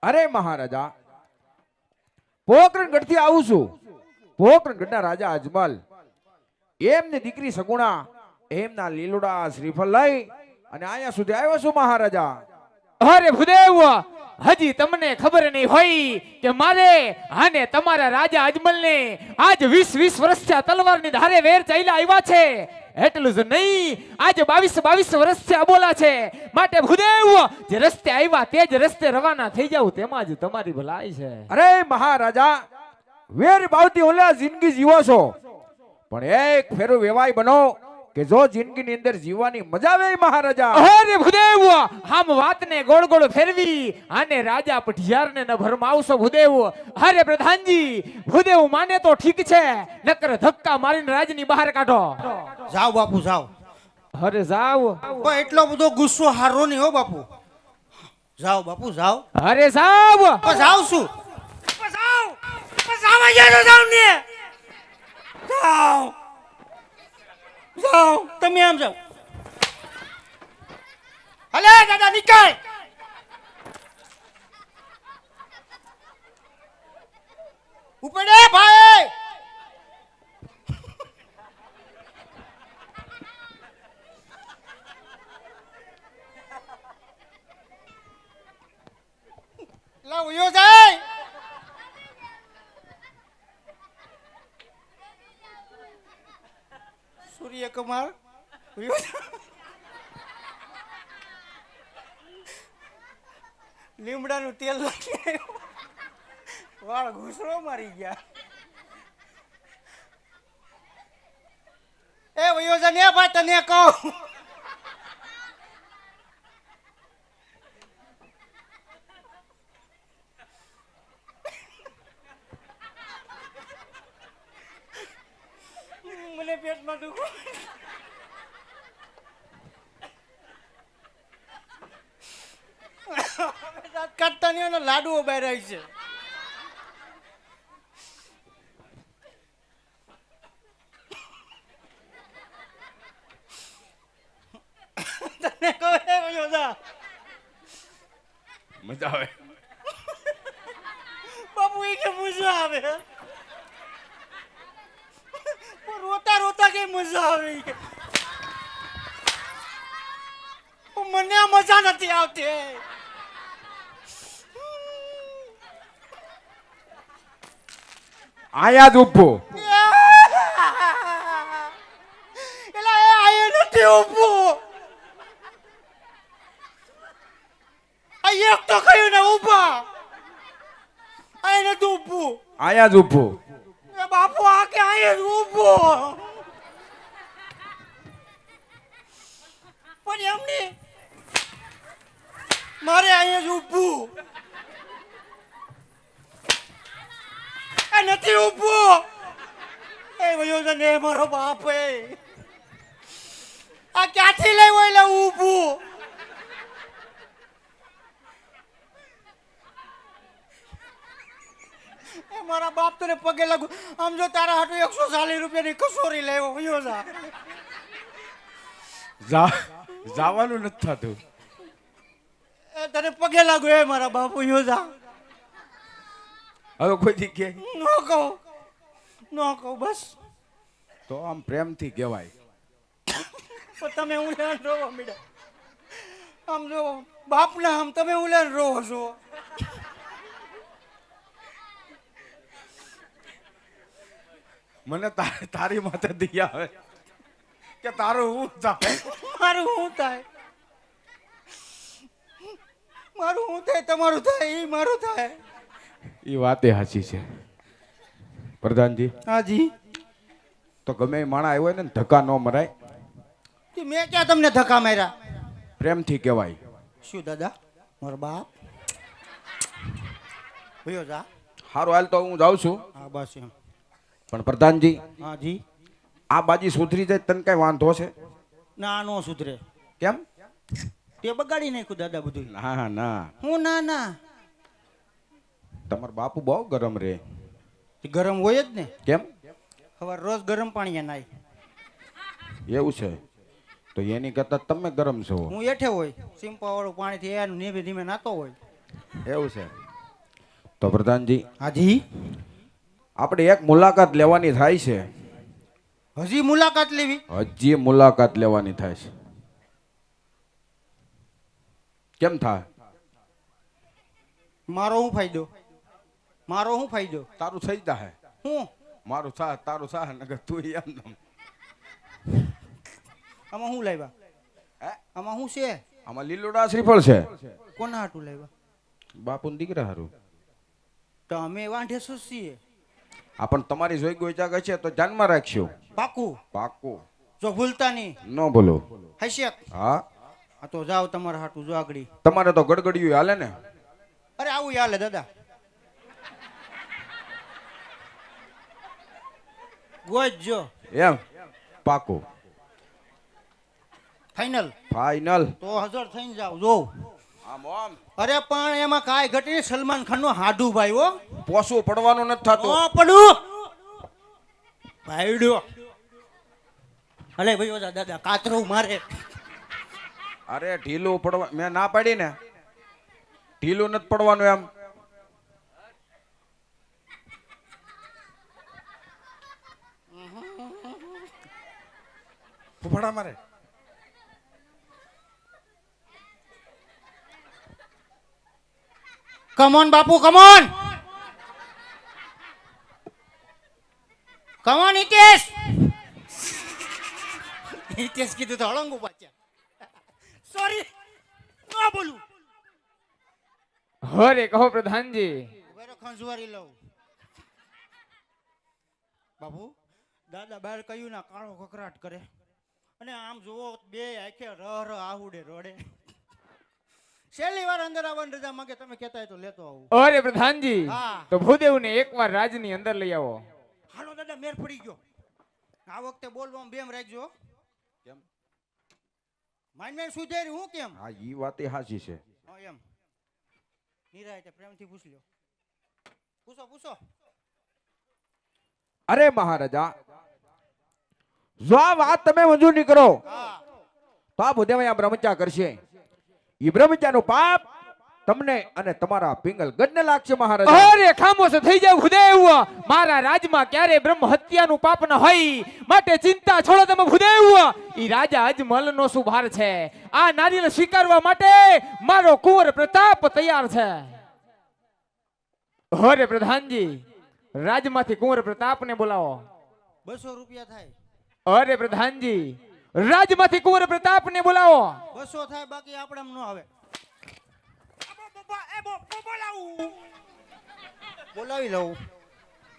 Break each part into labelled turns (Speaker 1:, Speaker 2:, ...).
Speaker 1: અરે મહારાજા, પોકરણગઢ થી આવું છું. પોકરણગઢના રાજા અજમલ એમની દીકરી સગુણા એમના લીલુડા શ્રીફળ લઈ અને અહીંયા સુધી આવ્યો છું મહારાજા.
Speaker 2: અરે ભૂદેવ, હજી તમને ખબર નહીં હોય કે મારે અને તમારા રાજા અજમલને આજ 20 વર્ષથી આ તલવારની ધારે વેર ચાલ્યા આવ્યા છે. એટલું જ નહીં, આજે 22 વર્ષથી અબોલા છે. માટે ભૂદેવ, જે રસ્તે આવ્યા તે જ રસ્તે રવાના થઈ જાવ, તેમાં જ તમારી ભલાઈ છે.
Speaker 1: અરે મહારાજા, વેર બાવતી ઓલા જિંદગી જીવો છો, પણ એક ફેરો વેવાય બનો કે જો જિંદગીની અંદર જીવવાની મજા આવે મહારાજા.
Speaker 2: અરે ભૂદેવ, આમ વાતને ગોળ ગોળ ફેરવી અને રાજા પઢિયારને ન ભરમાવશો ભૂદેવ. અરે પ્રધાનજી, ભૂદેવ માને તો ઠીક છે, નકર ધક્કા મારીને રાજની બહાર કાઢો.
Speaker 3: જાઓ બાપુ જાઓ.
Speaker 2: અરે જાવ.
Speaker 3: પણ એટલો બધો ગુસ્સો હારો નહીં હો બાપુ. જાઓ બાપુ જાઓ.
Speaker 2: અરે જાવ.
Speaker 3: જાવ છું. જાવ જાવ ને. જાઓ જાઓ, તમે આમ જાઓ. હલે દાદા નીકળ. ઉપડે ભાઈ. લાવ યો જાય. સૂર્ય કુમાર લીમડાનું તેલ નાખી વાળ ઘૂસરો મારી ગયા. એ વયોજન એ ભાઈ તને કહું, મને પેટમાં દુખો. કાઢતા નહીં એનો લાડુઓ બહાર આવી છે. તને કહું
Speaker 1: મજા આવે
Speaker 3: બાપુ, એ કે મજા આવે. રોતા રોતા કે મજા આવે ઈ કે. મને આ મજા નથી આવતી.
Speaker 1: આયા જ ઉભો.
Speaker 3: એલા એ આયે નથી ઊભો. આ એક તો કયું ને ઊભા. આયે નથી ઊભું.
Speaker 1: આયા જ ઉભો.
Speaker 3: એ બાપુ આ કે આયે જ ઊભો. પણ એમની મારે આયે જ ઊભું. નથી ઊભો. એ વયો ને મારો બાપ એ આ ક્યાંથી લઈ હોય એટલે ઊભું. એ મારા બાપ તને પગે લાગુ. આમ જો તારા હાટુ 140 રૂપિયાની કસોરી લેવો વયો
Speaker 1: જવાનું નથી થતું.
Speaker 3: એ તને પગે લાગુ. એ મારા બાપ વયો જા.
Speaker 1: હવે કોઈ દી કે
Speaker 3: ન કહું બસ.
Speaker 1: તો આમ પ્રેમથી કહેવાય.
Speaker 3: તમે ઉલેન રોવા મીડા. આમ જો બાપના આમ તમે ઉલેન રોવો છો.
Speaker 1: મને તારી માથે દી આવે કે તારું હું થાય.
Speaker 3: મારું શું થાય? મારું શું થાય? તમારું થાય. એ મારું થાય.
Speaker 1: એ વાતે સાચી છે પ્રધાનજી.
Speaker 3: હાજી.
Speaker 1: તો ગમે એ માણા આવ્યો હોય ને ધક્કા ન મરાય.
Speaker 3: મેં ક્યાં તમને ધક્કા માર્યા?
Speaker 1: પ્રેમથી કહેવાય.
Speaker 3: શું દાદા? મારો બાપ ભયો જા.
Speaker 1: સારું હાલ તો હું જાઉં છું.
Speaker 3: હા બસ એમ.
Speaker 1: પણ પ્રધાનજી,
Speaker 3: હાજી.
Speaker 1: આ બાજી સુધરી જાય તને કઈ વાંધો છે?
Speaker 3: ના નો સુધરે.
Speaker 1: કેમ?
Speaker 3: તે બગાડી નાખ્યું દાદા બધું.
Speaker 1: ના ના,
Speaker 3: હું ના ના.
Speaker 1: તમારો બાપુ બહુ ગરમ રે.
Speaker 3: ગરમ હોય જ ને.
Speaker 1: કેમ?
Speaker 3: હવે રોજ ગરમ પાણી નાય.
Speaker 1: એવું છે? તો એની કરતા તમે ગરમ છો.
Speaker 3: હું એઠે હોય સિમ્પા વાળું પાણીથી એનું ધીમે ધીમે નાતો હોય.
Speaker 1: એવું છે. તો પ્રધાનજી
Speaker 3: હાજી
Speaker 1: આપણે એક મુલાકાત લેવાની થાય છે.
Speaker 3: હજી મુલાકાત લેવી?
Speaker 1: હજી મુલાકાત લેવાની થાય છે. કેમ થાય?
Speaker 3: મારો શું ફાયદો? મારો શું ફાયદો?
Speaker 1: તારું થઈ જાય.
Speaker 3: હું
Speaker 1: મારું સાહ તારું સાહ નકર તું એમ નમ.
Speaker 3: આમાં શું લાવ્યા?
Speaker 1: હે?
Speaker 3: આમાં શું છે?
Speaker 1: આમાં લીલોડા શ્રીફળ છે.
Speaker 3: કોના હાટું લાવ્યા?
Speaker 1: બાપુને દીકરા હારું.
Speaker 3: તો અમે વાંઢે શું છીએ?
Speaker 1: આ પણ તમારી જોઈ ગોઈચા ગઈ છે તો ધ્યાનમાં રાખજો.
Speaker 3: પાકું
Speaker 1: પાકું.
Speaker 3: જો ભૂલતા નહીં.
Speaker 1: ન બોલો.
Speaker 3: હશેક
Speaker 1: હા
Speaker 3: આ તો જાઓ તમારા હાટું જો આગળી.
Speaker 1: તમારે તો ગડગડિયું હાલે ને.
Speaker 3: અરે આવું હાલે દાદા. ગોજો
Speaker 1: એમ પાકું.
Speaker 3: Final
Speaker 1: final.
Speaker 3: તો હાજર થઈને જાવ જો.
Speaker 1: આમ આમ
Speaker 3: અરે પણ એમાં કાંઈ ઘટી સલમાન ખાન નો હાડું ભાઈ હો.
Speaker 1: પોસું પડવાનું નથી થતું.
Speaker 3: ઓ પડું ભાઈડો. અલે ભાઈ ઓજા દાદા કાતરું મારે.
Speaker 1: અરે ઢીલું પડવા મેં ના પાડી ને. ઢીલું નથી પડવાનું એમ. ફૂફડા મારે.
Speaker 3: કમોન બાપુ કમોન. કમોન હિતેશ. હિતેશ કીધું તો હળંગું પાછા. સોરી ન બોલું.
Speaker 2: હરે કહો પ્રધાનજી.
Speaker 3: વેરો ખંજવારી લઉં. બાપુ દાદા બહાર કહ્યું ના કાળો કકરાટ કરે અને આમ જુઓ બે આંખે રહ આહુડે રોડે. છેલ્લી વાર અંદર આવવાની રજા માંગે તમે કહેતા હોય તો લેતો આવું.
Speaker 2: અરે પ્રધાનજી
Speaker 3: હા.
Speaker 2: તો ભૂદેવને એકવાર રાજની અંદર લઈ આવો.
Speaker 3: હાલો દાદા મેર પડી ગયો. આ વખતે બોલવામાં બેમ રાખજો.
Speaker 1: કેમ?
Speaker 3: માઇન મેન સુધેરી હું કેમ?
Speaker 1: હા ઈ વાત એ હાચી છે.
Speaker 3: હા એમ નિરાયતે પ્રેમથી પૂછ લ્યો. પૂછો પૂછો.
Speaker 1: અરે મહારાજા જો આ વાત તમે મંજૂર નહીં કરો
Speaker 3: હા
Speaker 1: તો આ ભૂદેવ આ બ્રહ્મચા કરશે. ઈ બ્રહ્મચાનું પાપ તમને અને તમારા પિંગલ ગઢને લાગશે મહારાજા.
Speaker 2: અરે ખામોશ થઈ જાવ ભૂદેવ. મારા રાજમાં ક્યારે બ્રહ્મ હત્યાનું પાપ ન હોય માટે ચિંતા છોડો તમે ભૂદેવ. ઈ રાજા અજમલનો સુભાર છે. આ નારીને સ્વીકારવા માટે મારો કુંવર પ્રતાપ તૈયાર છે. અરે પ્રધાનજી રાજમાંથી કુંવર પ્રતાપને બોલાવો.
Speaker 3: 200 રૂપિયા થાય.
Speaker 2: અરે પ્રધાનજી રાજમાંથી કુંવર પ્રતાપને બોલાવો.
Speaker 3: 200 થાય બાકી આપણે એમ ન આવે. બોલાવી લઉં.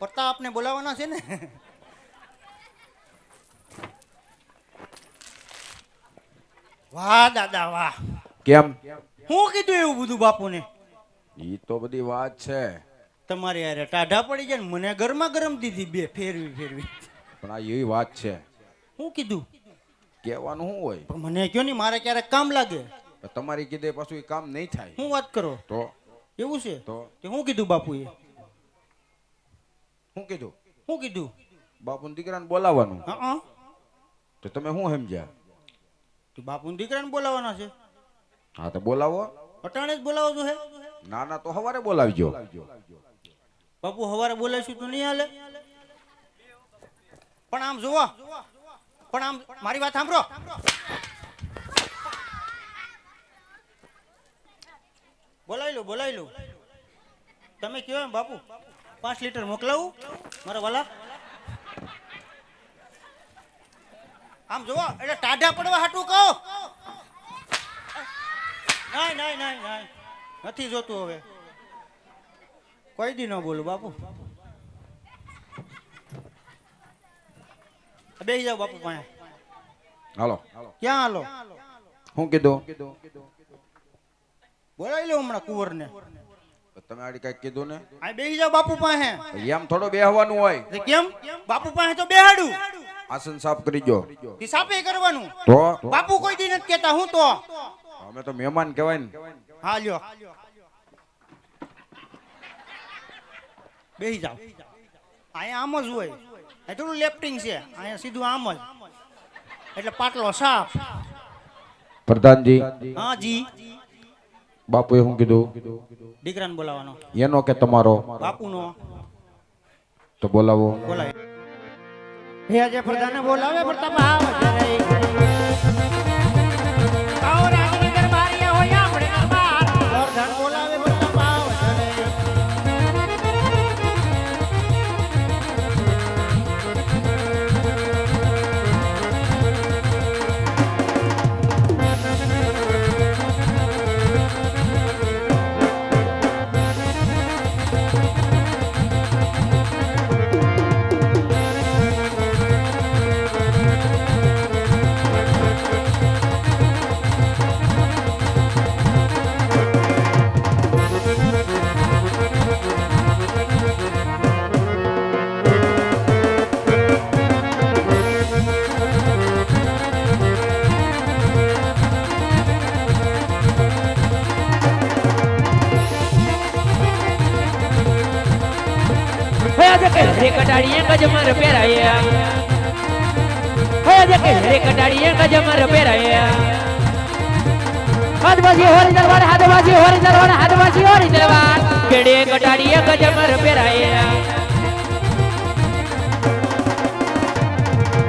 Speaker 3: પ્રતાપને બોલાવવાના છે ને. વાહ દાદા વાહ.
Speaker 1: કેમ?
Speaker 3: હું કીધું એવું બધું બાપુને?
Speaker 1: ઈ તો બધી વાત છે
Speaker 3: તમારે યાર ટાઢા પડી જાય ને મને ગરમા ગરમ દીધી બે ફેરવી ફેરવી.
Speaker 1: પણ આ એવી વાત છે
Speaker 3: હું કીધું?
Speaker 1: કહેવાનું શું હોય?
Speaker 3: પણ મને કયો નહીં મારે ક્યારેક કામ લાગે.
Speaker 1: તમારી કીધે પાછું એ કામ નહીં થાય.
Speaker 3: હું વાત કરો?
Speaker 1: તો
Speaker 3: એવું છે
Speaker 1: તો
Speaker 3: તે હું કીધું બાપુએ?
Speaker 1: શું કીધું?
Speaker 3: હું કીધું?
Speaker 1: બાપુને દીકરાને બોલાવવાનું.
Speaker 3: હા
Speaker 1: તો તમે શું સમજ્યા?
Speaker 3: તો બાપુને દીકરાને બોલાવવાના છે.
Speaker 1: હા તો બોલાવો.
Speaker 3: અટાણે જ બોલાવો છો હે?
Speaker 1: ના ના તો સવારે બોલાવજો.
Speaker 3: બાપુ સવારે બોલાવીશું તો નહીં હાલે. પણ આમ જોવો પણ આમ મારી વાત સાંભળો. બોલાવી લો તમે કયો એમ બાપુ. 5 લીટર મોકલાવું મારા વાલા? આમ જોવો એટલે ટાઢા પડવા હાટું કહો. નહીં નથી જોતું હવે. કોઈ દી ન બોલું બાપુ. બેસી જાઓ બાપુ પાસે.
Speaker 1: હાલો.
Speaker 3: ક્યાં હાલો?
Speaker 1: શું કીધું?
Speaker 3: બોલાવી લો હમણાં કુંવરને.
Speaker 1: તમે આડી કઈ કીધું ને?
Speaker 3: આ બેસી જાઓ બાપુ પાસે.
Speaker 1: એમ થોડો બેહવાનું હોય.
Speaker 3: તે કેમ? બાપુ પાસે તો બેહાડું.
Speaker 1: આસન સાફ કરી જો.
Speaker 3: હિસાબે કરવાનું.
Speaker 1: તો
Speaker 3: બાપુ કોઈ દી નથી કહેતા. હું તો
Speaker 1: અમે તો મહેમાન કહેવાય ને.
Speaker 3: હા લ્યો બેસી જાઓ. અહીંયા આમ જ હોય. થોડું લેફ્ટિંગ છે. અહીંયા સીધું આમ જ એટલે પાટલો સાફ.
Speaker 1: પ્રધાનજી
Speaker 3: હા જી
Speaker 1: બાપુએ શું કીધું
Speaker 3: દીકરાને બોલાવાનો
Speaker 1: એનો કે તમારો
Speaker 3: બાપુનો
Speaker 1: તો બોલાવો
Speaker 3: બોલાય હે આજે પ્રધાને બોલાવે પ્રતાપ આવ જરે આવો રાણી દરબારિયા હોય આપણે દરબાર પ્રધાન બોલાવે પ્રતાપ આવ જરે
Speaker 4: હરે કટાડીએ ગજમર પહેરાયા હરે કટાડીએ ગજમર પહેરાયા હાથબાજી હોરી દરબાર હાથબાજી હોરી દરબાર હાથબાજી હોરી દરબાર કેડે કટાડીએ ગજમર પહેરાયા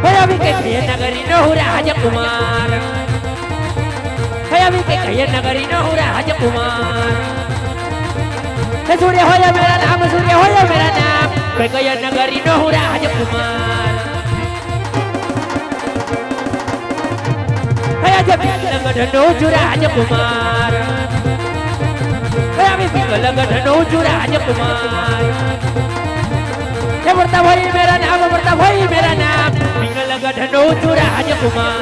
Speaker 4: હયાવી કે નગરી નો રાજ કુમાર હયાવી કે નગરી નો રાજ કુમાર सूर्य होया मेरा नाम सूर्य होया मेरा नाम कई नगरी नो हूँ राजकुमार हया जब लगन जो राजकुमार हया भी लगन जो राजकुमार ये बढ़ता भाई मेरा नाम बढ़ता भाई मेरा नाम लगन जो राजकुमार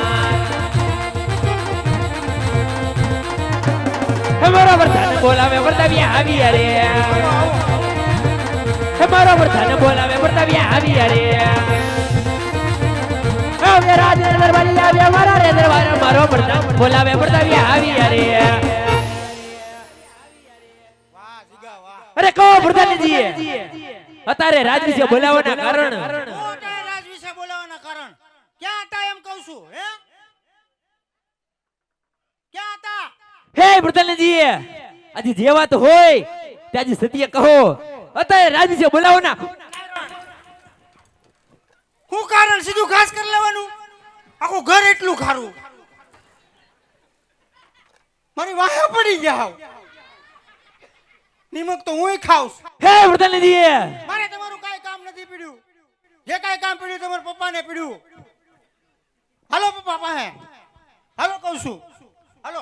Speaker 4: हमारा वर्धन बोलावे वर्तव्य આવી અરે हमारा वर्धन बोलावे वर्तव्य આવી અરે હવે રાજ દરબારી આવે અમારા રે દરબાર મારો વર્ધન બોલાવે વર્તવ્ય આવી અરે
Speaker 3: વાહ જીગા વાહ
Speaker 4: અરે કો વર્ધનજી અત્યારે રાજ વિશે બોલાવવાના કારણ
Speaker 3: મોટા રાજ વિશે બોલાવવાના કારણ ક્યાં હતા એમ કહું છું હે ક્યાં હતા
Speaker 4: હે વર્ધનજી આજે જે વાત હોય તે આજે સત્ય કહો અત્યારે રાજ વિશે બોલાવવાના
Speaker 3: હું કારણ સીધું ઘાસ કરી લેવાનું આખું ઘર એટલું ખારું મારી વાહે પડી ગયા નિમક તો હુંય ખાઉં છું.
Speaker 4: હે વર્ધનજી
Speaker 3: મારે તમારું કાંઈ કામ નથી પીડ્યું જે કાંઈ કામ પીડ્યું તમારા પપ્પાને પીડ્યું હાલો પપ્પા પાસે હાલો કહું છું હાલો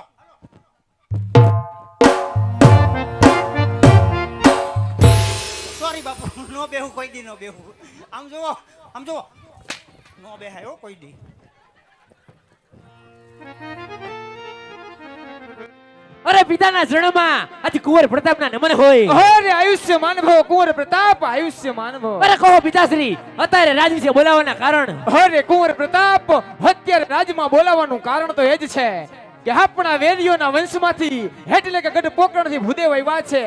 Speaker 3: સોરી બાપુ નો બેહું કોઈ દી નો બેહું આમ જોવો નો બેહાય હો કોઈ દી
Speaker 4: અરે પિતાના શરણમાં આજે કુંવર પ્રતાપના નમન હોય
Speaker 2: અરે આયુષ્યમાન ભવ કુંવર પ્રતાપ આયુષ્યમાન ભવ
Speaker 4: અરે કહો પિતાશ્રી અત્યારે રાજ વિશે બોલાવવાના કારણ
Speaker 2: અરે કુંવર પ્રતાપ અત્યારે રાજમાં બોલાવવાનું કારણ તો એ જ છે કે આપણા વેરીઓના વંશમાંથી એટલે કે ગઢ પોકરણથી ભૂદેવ આવ્યા છે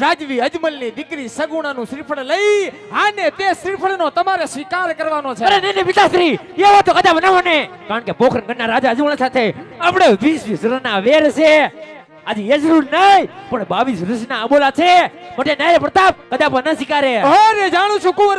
Speaker 2: રાજવી અજમલની દીકરી સગુણાનું શ્રીફળ લઈ આને તે શ્રીફળનો તમારે સ્વીકાર કરવાનો છે
Speaker 4: અરે નહીં પિતાશ્રી એવો તો કદા બનાવો ને કારણ કે પોખરણ ગણના રાજા અજમલ સાથે આપણે 20 વર્ષના વેર છે આજે યજરૂર નહીં પણ 22 વર્ષના અબોલા છે મોટે નાયર પ્રતાપ કદાપ ન સ્વીકારે
Speaker 2: અરે જાણું છું કુંવર